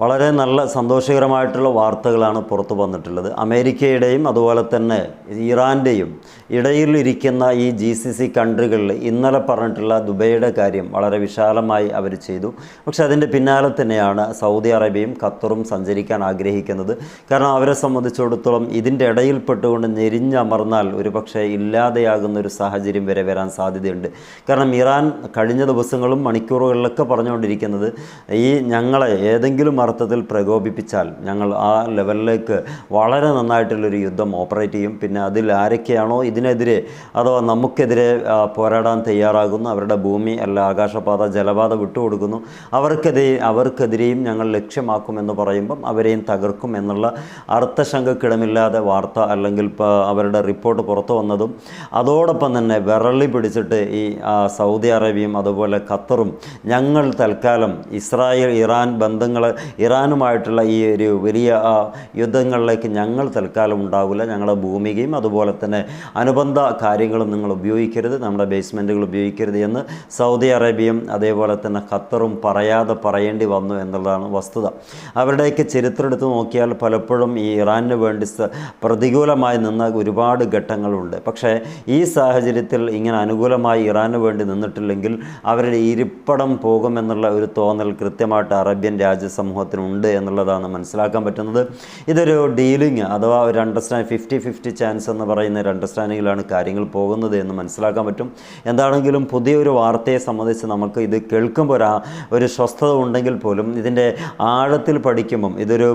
വളരെ നല്ല സന്തോഷകരമായിട്ടുള്ള വാർത്തകളാണ് പുറത്തു വന്നിട്ടുള്ളത്. അമേരിക്കയുടെയും അതുപോലെ തന്നെ ഇറാൻ്റെയും ഇടയിലിരിക്കുന്ന ഈ GCC കൺട്രികളിൽ ഇന്നലെ പറഞ്ഞിട്ടുള്ള ദുബൈയുടെ കാര്യം വളരെ വിശാലമായി അവർ ചെയ്തു. പക്ഷെ അതിൻ്റെ പിന്നാലെ തന്നെയാണ് സൗദി അറേബ്യയും ഖത്തറും സഞ്ചരിക്കാൻ ആഗ്രഹിക്കുന്നത്. കാരണം അവരെ സംബന്ധിച്ചിടത്തോളം ഇതിൻ്റെ ഇടയിൽപ്പെട്ടുകൊണ്ട് ഞെരിഞ്ഞമർന്നാൽ ഒരു പക്ഷേ ഇല്ലാതെയാകുന്ന ഒരു സാഹചര്യം വരെ വരാൻ സാധ്യതയുണ്ട്. കാരണം ഇറാൻ കഴിഞ്ഞ ദിവസങ്ങളും മണിക്കൂറുകളിലൊക്കെ പറഞ്ഞുകൊണ്ടിരിക്കുന്നത് ഞങ്ങളെ ഏതെങ്കിലും അർത്ഥത്തിൽ പ്രകോപിപ്പിച്ചാൽ ഞങ്ങൾ ആ ലെവലിലേക്ക് വളരെ നന്നായിട്ടുള്ളൊരു യുദ്ധം ഓപ്പറേറ്റ് ചെയ്യും. പിന്നെ അതിൽ ആരൊക്കെയാണോ ഇതിനെതിരെ അഥവാ നമുക്കെതിരെ പോരാടാൻ തയ്യാറാകുന്നു, അവരുടെ ഭൂമി അല്ല ആകാശപാത ജലപാത വിട്ടുകൊടുക്കുന്നു, അവർക്കെതിരെയും ഞങ്ങൾ ലക്ഷ്യമാക്കുമെന്ന് പറയുമ്പം അവരെയും തകർക്കും എന്നുള്ള അർത്ഥശങ്കക്കിടമില്ലാതെ വാർത്ത അല്ലെങ്കിൽ അവരുടെ റിപ്പോർട്ട് പുറത്തു വന്നതും അതോടൊപ്പം തന്നെ വിരളി പിടിച്ചിട്ട് ഈ സൗദി അറേബ്യയും അതുപോലെ ഖത്തറും ഞങ്ങൾ തൽക്കാലം ഇറാൻ ബന്ധങ്ങൾ ഇറാനുമായിട്ടുള്ള ഈ ഒരു വലിയ യുദ്ധങ്ങളിലേക്ക് ഞങ്ങൾ തൽക്കാലം ഉണ്ടാവില്ല, ഞങ്ങളുടെ ഭൂമികയും അതുപോലെ തന്നെ അനുബന്ധ കാര്യങ്ങളും നിങ്ങൾ ഉപയോഗിക്കരുത്, നമ്മുടെ ബേസ്മെൻറ്റുകൾ ഉപയോഗിക്കരുത് എന്ന് സൗദി അറേബ്യയും അതേപോലെ തന്നെ ഖത്തറും പറയേണ്ടി വന്നു എന്നുള്ളതാണ് വസ്തുത. അവരുടെയൊക്കെ ചരിത്രം എടുത്ത് നോക്കിയാൽ പലപ്പോഴും ഈ ഇറാനിന് വേണ്ടി പ്രതികൂലമായി നിന്ന ഒരുപാട് ഘട്ടങ്ങളുണ്ട്. പക്ഷേ ഈ സാഹചര്യത്തിൽ ഇങ്ങനെ അനുകൂലമായി ഇറാന് വേണ്ടി നിന്നിട്ടില്ലെങ്കിൽ അവരുടെ ഇരിപ്പിടം പോകുമെന്നുള്ള ഒരു തോന്നൽ കൃത്യമായിട്ട് അറേബ്യൻ രാജ്യസമൂഹത്തിനുണ്ട് എന്നുള്ളതാണ് മനസ്സിലാക്കാൻ പറ്റുന്നത്. ഇതൊരു ഡീലിങ് അഥവാ ഒരു അണ്ടർസ്റ്റാൻഡ് 50-50 ചാൻസ് എന്ന് പറയുന്ന ഒരു അണ്ടർസ്റ്റാൻഡിങ്ങിലാണ് കാര്യങ്ങൾ പോകുന്നത് എന്ന് മനസ്സിലാക്കാൻ പറ്റും. എന്താണെങ്കിലും പുതിയൊരു വാർത്തയെ സംബന്ധിച്ച് നമുക്ക് ഇത് കേൾക്കുമ്പോൾ ഒരു സ്വസ്ഥത ഉണ്ടെങ്കിൽ പോലും ഇതിൻ്റെ ആഴത്തിൽ പഠിക്കുമ്പം ഇതൊരു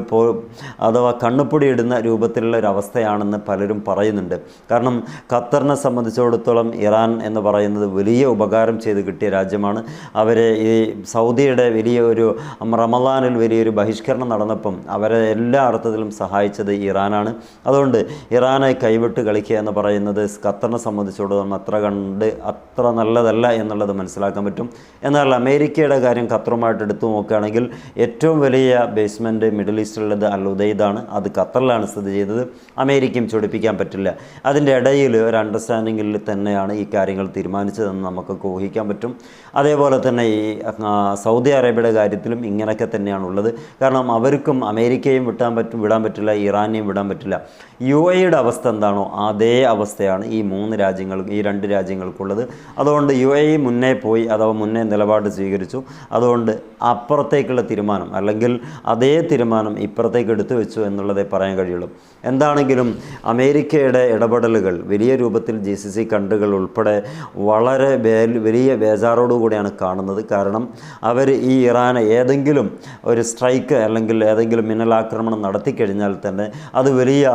അഥവാ കണ്ണുപ്പൊടി ഇടുന്ന രൂപത്തിലുള്ള ഒരു അവസ്ഥയാണെന്ന് പലരും പറയുന്നുണ്ട്. കാരണം ഖത്തറിനെ സംബന്ധിച്ചിടത്തോളം ഇറാൻ എന്ന് പറയുന്നത് വലിയ ഉപകാരം ചെയ്ത് കിട്ടിയ രാജ്യമാണ്. അവരെ ഈ സൗദിയുടെ വലിയൊരു റമദാനിൽ വലിയൊരു ബഹിഷ്കരണം നടന്നപ്പം അവരെ എല്ലാ അർത്ഥത്തിലും സഹായിച്ചത് ഇറാനാണ്. അതുകൊണ്ട് ഇറാനെ കൈവിട്ട് കളിക്കുക എന്ന് പറയുന്നത് ഖത്തറിനെ സംബന്ധിച്ചിടത്തോളം അത്ര നല്ലതല്ല എന്നുള്ളത് മനസ്സിലാക്കാൻ പറ്റും. എന്നാൽ അമേരിക്കയുടെ കാര്യം ഖത്തറുമായിട്ട് എടുത്തു നോക്കുകയാണെങ്കിൽ ഏറ്റവും വലിയ ബേസ്മെൻറ്റ് മിഡിൽ ഈസ്റ്റിലുള്ളത് അൽ ഉദൈദാണ്. അത് ഖത്തറിലാണ് സ്ഥിതി ചെയ്തത്. അമേരിക്കയും ചൊടിപ്പിക്കാൻ പറ്റില്ല. അതിൻ്റെ ഇടയിൽ ഒരു അണ്ടർസ്റ്റാൻഡിങ്ങിൽ തന്നെയാണ് ഈ കാര്യങ്ങൾ തീരുമാനിച്ചതെന്ന് നമുക്ക് ഊഹിക്കാൻ പറ്റും. അതേപോലെ തന്നെ ഈ സൗദി അറേബ്യയുടെ കാര്യത്തിലും ഇങ്ങനെയൊക്കെ തന്നെയാണുള്ളത്. കാരണം അവർക്കും അമേരിക്കയും വിടാൻ പറ്റില്ല, ഇറാനെയും വിടാൻ പറ്റില്ല. UAEയുടെ അവസ്ഥ എന്താണോ അതേ അവസ്ഥയാണ് ഈ രണ്ട് രാജ്യങ്ങൾക്കുള്ളത്. അതുകൊണ്ട് UAE മുന്നേ നിലപാട് സ്വീകരിച്ചു. അതുകൊണ്ട് അപ്പുറത്തേക്കുള്ള തീരുമാനം അല്ലെങ്കിൽ അതേ തീരുമാനം ഇപ്പുറത്തേക്ക് എടുത്തു വെച്ചു എന്നുള്ളതേ പറയാൻ കഴിയുള്ളൂ. എന്താണെങ്കിലും അമേരിക്കയുടെ ഇടപെടലുകൾ വലിയ രൂപത്തിൽ GCC കൺട്രികൾ ഉൾപ്പെടെ വളരെ വലിയ ബേജാറോടുകൂടിയാണ് കാണുന്നത്. കാരണം അവർ ഈ ഇറാനെ ഏതെങ്കിലും ഒരു സ്ട്രൈക്ക് അല്ലെങ്കിൽ ഏതെങ്കിലും മിന്നലാക്രമണം നടത്തിക്കഴിഞ്ഞാൽ തന്നെ അത് വലിയ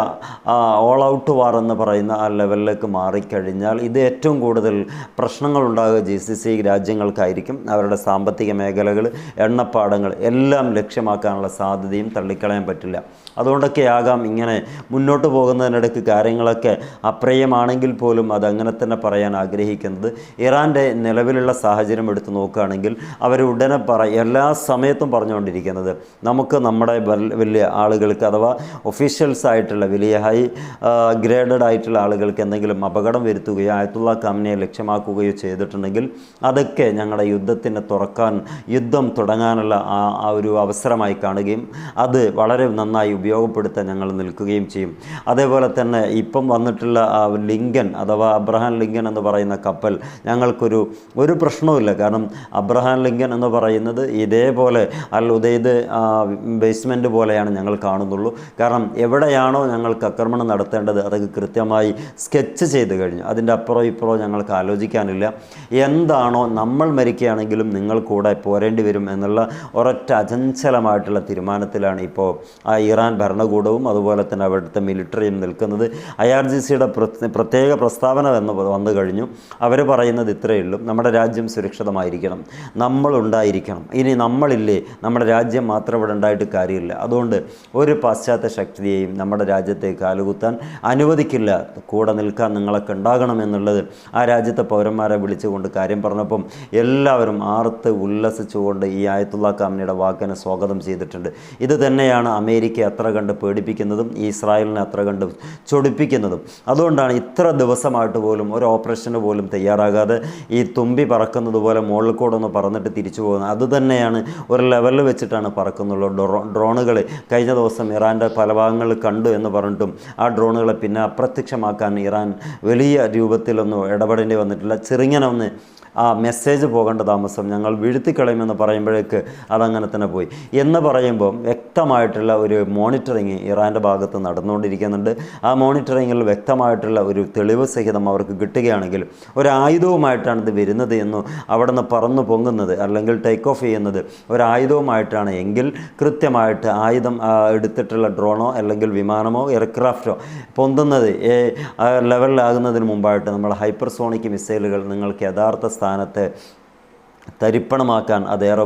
ഓൾ ഔട്ട് വാർ എന്ന് പറയുന്ന ആ ലെവലിലേക്ക് മാറിക്കഴിഞ്ഞാൽ ഇത് ഏറ്റവും കൂടുതൽ പ്രശ്നങ്ങളുണ്ടാകുക GCC രാജ്യങ്ങൾക്കായിരിക്കും. അവരുടെ സാമ്പത്തിക മേഖലകൾ, എണ്ണപ്പാടങ്ങൾ എല്ലാം ലക്ഷ്യമാക്കാനുള്ള സാധ്യതയും തള്ളിക്കളയാൻ പറ്റില്ല. അതുകൊണ്ടൊക്കെയാകാം ഇങ്ങനെ മുന്നോട്ട് പോകുന്നതിനിടയ്ക്ക് കാര്യങ്ങളൊക്കെ അപ്രിയമാണെങ്കിൽ പോലും അതങ്ങനെ തന്നെ പറയാൻ ആഗ്രഹിക്കുന്നത്. ഇറാൻ്റെ നിലവിലുള്ള സാഹചര്യം എടുത്ത് നോക്കുകയാണെങ്കിൽ അവർ ഉടനെ എല്ലാ സമയത്തും പറഞ്ഞുകൊണ്ടിരിക്കുന്നത് നമുക്ക് നമ്മുടെ വലിയ ആളുകൾക്ക് അഥവാ ഒഫീഷ്യൽസ് ആയിട്ടുള്ള വലിയ ഹൈ ഗ്രേഡഡ് ആയിട്ടുള്ള ആളുകൾക്ക് എന്തെങ്കിലും അപകടം വരുത്തുകയോ ആയത്തുള്ള ഖാമനയെ ലക്ഷ്യമാക്കുകയോ ചെയ്തിട്ടുണ്ടെങ്കിൽ അതൊക്കെ ഞങ്ങളുടെ യുദ്ധം തുടങ്ങാനുള്ള ആ ഒരു അവസരമായി കാണുകയും അത് വളരെ നന്നായി ഉപയോഗപ്പെടുത്താൻ ഞങ്ങൾ നിൽക്കുകയും ചെയ്യും. അതേപോലെ തന്നെ ഇപ്പം വന്നിട്ടുള്ള ലിങ്കൻ അഥവാ അബ്രഹാം ലിങ്കൻ എന്ന് പറയുന്ന കപ്പൽ ഞങ്ങൾക്കൊരു പ്രശ്നവുമില്ല. കാരണം അബ്രഹാം ലിങ്കൻ എന്ന് പറയുന്നത് ഇതേപോലെ അൽ ഉദൈദ് ബേസ്മെൻറ്റ് പോലെയാണ് ഞങ്ങൾ കാണുന്നുള്ളൂ. കാരണം എവിടെയാണോ ഞങ്ങൾക്ക് ആക്രമണം നടത്തേണ്ടത് അതൊക്കെ കൃത്യമായി സ്കെച്ച് ചെയ്ത് കഴിഞ്ഞു. അതിൻ്റെ അപ്പുറം ഇപ്പുറം ഞങ്ങൾക്ക് ആലോചിക്കാനില്ല. എന്താണോ നമ്മൾ മരിക്കുകയാണെങ്കിലും നിങ്ങൾ കൂടെ പോരേണ്ടി വരും എന്നുള്ള ഒരൊറ്റ അചഞ്ചലമായിട്ടുള്ള തീരുമാനത്തിലാണ് ഇപ്പോൾ ഇറാൻ ഭരണകൂടവും അതുപോലെ തന്നെ അവിടുത്തെ മിലിറ്ററിയും നിൽക്കുന്നത്. IRGCയുടെ പ്രത്യേക പ്രസ്താവന വന്നു കഴിഞ്ഞു. അവർ പറയുന്നത് ഇത്രയേ ഉള്ളൂ: നമ്മുടെ രാജ്യം സുരക്ഷിതമായിരിക്കണം, നമ്മളുണ്ടായിരിക്കണം. ഇനി നമ്മളില്ലേ, നമ്മുടെ രാജ്യം മാത്രം ഇവിടെ ഉണ്ടായിട്ട് കാര്യമില്ല. അതുകൊണ്ട് ഒരു പാശ്ചാത്യ ശക്തിയെയും നമ്മുടെ രാജ്യത്തെ കാലുകുത്താൻ അനുവദിക്കില്ല, കൂടെ നിൽക്കാൻ നിങ്ങളൊക്കെ ഉണ്ടാകണമെന്നുള്ളത് ആ രാജ്യത്തെ പൗരന്മാരെ വിളിച്ചുകൊണ്ട് കാര്യം പറഞ്ഞപ്പം എല്ലാവരും ആർത്ത് ഉല്ലസിച്ചുകൊണ്ട് ഈ ആയത്തുള്ള ഖാമനയുടെ വാക്കിനെ സ്വാഗതം ചെയ്തിട്ടുണ്ട്. ഇത് തന്നെയാണ് അമേരിക്ക അത്ര കണ്ട് പേടിപ്പിക്കുന്നതും ഇസ്രായേലിനെ അത്ര കണ്ട് ചൊടിപ്പിക്കുന്നതും. അതുകൊണ്ടാണ് ഇത്ര ദിവസമായിട്ട് പോലും ഒരു ഓപ്പറേഷന് പോലും തയ്യാറാകാതെ ഈ തുമ്പി പറക്കുന്നത് പോലെ മുകളിൽ കൂടെ ഒന്ന് പറന്നിട്ട് തിരിച്ചു പോകുന്നത്. അതുതന്നെയാണ് ഒരു ലെവലിൽ വെച്ചിട്ടാണ് പറക്കുന്നുള്ളൂ. ഡ്രോണുകൾ കഴിഞ്ഞ ദിവസം ഇറാൻ്റെ പല ഭാഗങ്ങളിൽ കണ്ടു എന്ന് പറഞ്ഞിട്ടും ആ ഡ്രോണുകളെ പിന്നെ അപ്രത്യക്ഷമാക്കാൻ ഇറാൻ വലിയ രൂപത്തിലൊന്നും ഇടപെടേണ്ടി വന്നിട്ടില്ല. ചെറുങ്ങനെ ഒന്ന് ആ മെസ്സേജ് പോകേണ്ട താമസം ഞങ്ങൾ വീഴ്ത്തിക്കളയുമെന്ന് പറയുമ്പോഴേക്ക് അതങ്ങനെ തന്നെ പോയി എന്ന് പറയുമ്പോൾ വ്യക്തമായിട്ടുള്ള ഒരു മോണിറ്ററിങ് ഇറാൻ്റെ ഭാഗത്ത് നടന്നുകൊണ്ടിരിക്കുന്നുണ്ട്. ആ മോണിറ്ററിങ്ങിൽ വ്യക്തമായിട്ടുള്ള ഒരു തെളിവ് സഹിതം അവർക്ക് കിട്ടുകയാണെങ്കിൽ ഒരായുധവുമായിട്ടാണ് ഇത് വരുന്നത് എന്നോ അവിടെ നിന്ന് പറന്നു പൊങ്ങുന്നത് അല്ലെങ്കിൽ ടേക്ക് ഓഫ് ചെയ്യുന്നത് ഒരായുധവുമായിട്ടാണ് എങ്കിൽ കൃത്യമായിട്ട് ആയുധം എടുത്തിട്ടുള്ള ഡ്രോണോ അല്ലെങ്കിൽ വിമാനമോ എയർക്രാഫ്റ്റോ പൊന്തുന്നത് ലെവലിലാകുന്നതിന് മുമ്പായിട്ട് നമ്മൾ ഹൈപ്പർസോണിക് മിസൈലുകൾ നിങ്ങൾക്ക് യഥാർത്ഥ സ്ഥാനത്ത് തരിപ്പണമാക്കാൻ അതേറെ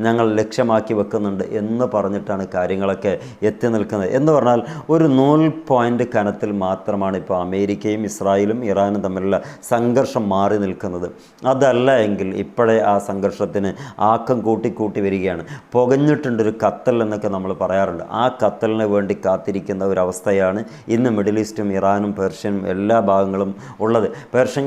ഞങ്ങൾ ലക്ഷ്യമാക്കി വെക്കുന്നുണ്ട് എന്ന് പറഞ്ഞിട്ടാണ് കാര്യങ്ങളൊക്കെ എത്തി നിൽക്കുന്നത്. എന്ന് പറഞ്ഞാൽ ഒരു 100 പോയിൻ്റ് കനത്തിൽ മാത്രമാണ് ഇപ്പോൾ അമേരിക്കയും ഇസ്രായേലും ഇറാനും തമ്മിലുള്ള സംഘർഷം മാറി നിൽക്കുന്നത്. അതല്ല എങ്കിൽ ഇപ്പോഴേ ആ സംഘർഷത്തിന് ആക്കം കൂട്ടി വരികയാണ്. പുകഞ്ഞിട്ടുണ്ടൊരു കത്തൽ എന്നൊക്കെ നമ്മൾ പറയാറുണ്ട്. ആ കത്തലിന് വേണ്ടി കാത്തിരിക്കുന്ന ഒരവസ്ഥയാണ് ഇന്ന് മിഡിൽ ഈസ്റ്റും ഇറാനും പേർഷ്യനും എല്ലാ ഭാഗങ്ങളും ഉള്ളത്. പേർഷ്യൻ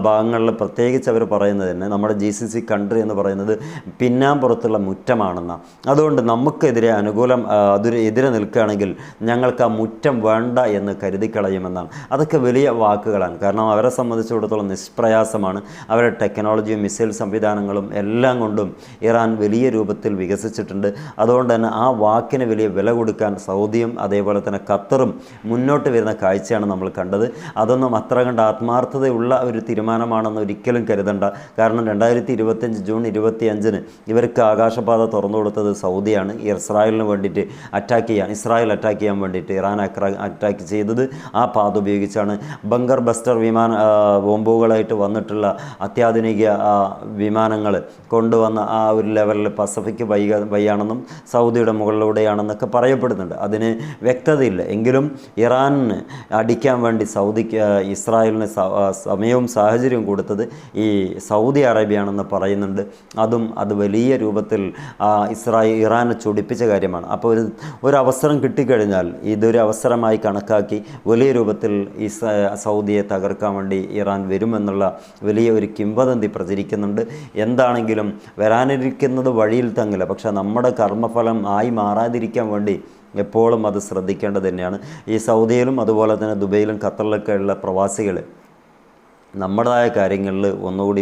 ഭാഗങ്ങളിൽ പ്രത്യേകിച്ച് അവർ പറയുന്നത് തന്നെ നമ്മുടെ GCC കൺട്രി എന്ന് പറയുന്നത് പിന്നാമ്പുറത്തുള്ള മുറ്റമാണെന്നാണ്. അതുകൊണ്ട് നമുക്കെതിരെ എതിരെ നിൽക്കുകയാണെങ്കിൽ ഞങ്ങൾക്ക് ആ മുറ്റം വേണ്ട എന്ന് കരുതിക്കളയുമെന്നാണ്. അതൊക്കെ വലിയ വാക്കുകളാണ്. കാരണം അവരെ സംബന്ധിച്ചിടത്തോളം നിഷ്പ്രയാസമാണ്. അവരുടെ ടെക്നോളജിയും മിസൈൽ സംവിധാനങ്ങളും എല്ലാം കൊണ്ടും ഇറാൻ വലിയ രൂപത്തിൽ വികസിച്ചിട്ടുണ്ട്. അതുകൊണ്ട് തന്നെ ആ വാക്കിന് വലിയ വില കൊടുക്കാൻ സൗദിയും അതേപോലെ തന്നെ ഖത്തറും മുന്നോട്ട് വരുന്ന കാഴ്ചയാണ് നമ്മൾ കണ്ടത്. അതൊന്നും അത്ര കണ്ട് ആത്മാർത്ഥതയുള്ള ഒരു തീരുമാനമാണെന്ന് ഒരിക്കലും കരുതണ്ട. കാരണം 2025 ജൂൺ 25 ഇവർക്ക് ആകാശപാത തുറന്നു കൊടുത്തത് സൗദിയാണ്. ഇസ്രായേലിന് വേണ്ടിയിട്ട് ഇസ്രായേൽ അറ്റാക്ക് ചെയ്യാൻ വേണ്ടിയിട്ട് ഇറാൻ അറ്റാക്ക് ചെയ്തത് ആ പാത ഉപയോഗിച്ചാണ്. ബങ്കർ ബസ്റ്റർ ബോംബുകളായിട്ട് വന്നിട്ടുള്ള അത്യാധുനിക വിമാനങ്ങൾ കൊണ്ടുവന്ന ആ ഒരു ലെവലിൽ പസഫിക് വഴിയാണെന്നും സൗദിയുടെ മുകളിലൂടെയാണെന്നൊക്കെ പറയപ്പെടുന്നുണ്ട്. അതിന് വ്യക്തതയില്ല. എങ്കിലും ഇറാനിന് അടിക്കാൻ വേണ്ടി ഇസ്രായേലിന് സമയവും സാഹചര്യവും കൊടുത്തത് ഈ സൗദി അറേബ്യയാണെന്ന് പറയുന്നുണ്ട്. അത് വലിയ രൂപത്തിൽ ഇറാനെ ചൊടിപ്പിച്ച കാര്യമാണ്. അപ്പോൾ ഒരു അവസരം കിട്ടിക്കഴിഞ്ഞാൽ ഇതൊരു അവസരമായി കണക്കാക്കി വലിയ രൂപത്തിൽ സൗദിയെ തകർക്കാൻ വേണ്ടി ഇറാൻ വരുമെന്നുള്ള വലിയ ഒരു കിംവദന്തി പ്രചരിക്കുന്നുണ്ട്. എന്താണെങ്കിലും വരാനിരിക്കുന്നത് വഴിയിൽ തങ്ങില്ല. പക്ഷേ നമ്മുടെ കർമ്മഫലം ആയി മാറാതിരിക്കാൻ വേണ്ടി എപ്പോഴും അത് ശ്രദ്ധിക്കേണ്ടത് തന്നെയാണ്. ഈ സൗദിയിലും അതുപോലെ തന്നെ ദുബൈയിലും ഖത്തറിലൊക്കെ ഉള്ള പ്രവാസികൾ നമ്മുടേതായ കാര്യങ്ങളിൽ ഒന്നുകൂടി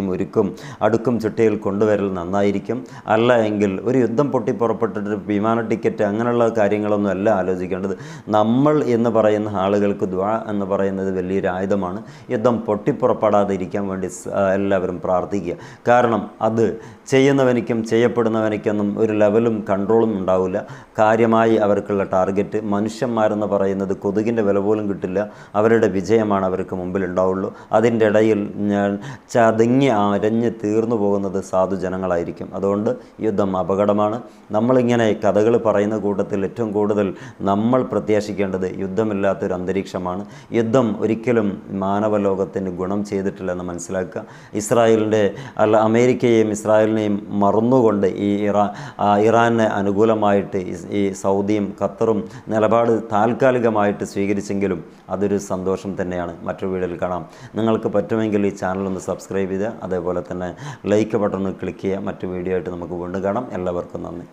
അടുക്കും ചിട്ടയിൽ കൊണ്ടുവരൽ നന്നായിരിക്കും. അല്ല എങ്കിൽ ഒരു യുദ്ധം പൊട്ടിപ്പുറപ്പെട്ടിട്ട് വിമാന ടിക്കറ്റ് അങ്ങനെയുള്ള കാര്യങ്ങളൊന്നും അല്ല ആലോചിക്കേണ്ടത്. നമ്മൾ എന്ന് പറയുന്ന ആളുകൾക്ക് ദുആ എന്ന് പറയുന്നത് വലിയൊരു ആയുധമാണ്. യുദ്ധം പൊട്ടിപ്പുറപ്പെടാതെ ഇരിക്കാൻ വേണ്ടി എല്ലാവരും പ്രാർത്ഥിക്കുക. കാരണം അത് ചെയ്യുന്നവനിക്കും ചെയ്യപ്പെടുന്നവനിക്കൊന്നും ഒരു ലെവലും കൺട്രോളും ഉണ്ടാവില്ല. കാര്യമായി അവർക്കുള്ള ടാർഗറ്റ് മനുഷ്യന്മാരെന്ന് പറയുന്നത് കൊതുകിൻ്റെ വില പോലും കിട്ടില്ല. അവരുടെ വിജയമാണ് അവർക്ക് മുമ്പിൽ ഉണ്ടാവുള്ളൂ. അതിൻ്റെ ഇടയിൽ ചതങ്ങി അരഞ്ഞ് തീർന്നു പോകുന്നത് സാധുജനങ്ങളായിരിക്കും. അതുകൊണ്ട് യുദ്ധം അപകടമാണ്. നമ്മളിങ്ങനെ കഥകൾ പറയുന്ന കൂട്ടത്തിൽ ഏറ്റവും കൂടുതൽ നമ്മൾ പ്രത്യാശിക്കേണ്ടത് യുദ്ധമില്ലാത്തൊരു അന്തരീക്ഷമാണ്. യുദ്ധം ഒരിക്കലും മാനവലോകത്തിന് ഗുണം ചെയ്തിട്ടില്ലെന്ന് മനസ്സിലാക്കുക. അമേരിക്കയെയും ഇസ്രായേലിനെയും മറന്നുകൊണ്ട് ഇറാനെ അനുകൂലമായിട്ട് ഈ സൗദിയും ഖത്തറും നിലപാട് താൽക്കാലികമായിട്ട് സ്വീകരിച്ചെങ്കിലും അതൊരു സന്തോഷം തന്നെയാണ്. മറ്റൊരു വീഡിയോയിൽ കാണാം. നിങ്ങൾക്ക് പറ്റുമെങ്കിൽ ഈ ചാനലൊന്ന് സബ്സ്ക്രൈബ് ചെയ്യുക. അതേപോലെ തന്നെ ലൈക്ക് ബട്ടൺ ക്ലിക്ക് ചെയ്യുക. മറ്റു വീഡിയോ ആയിട്ട് നമുക്ക് വീണ്ടും കാണാം. എല്ലാവർക്കും നന്ദി.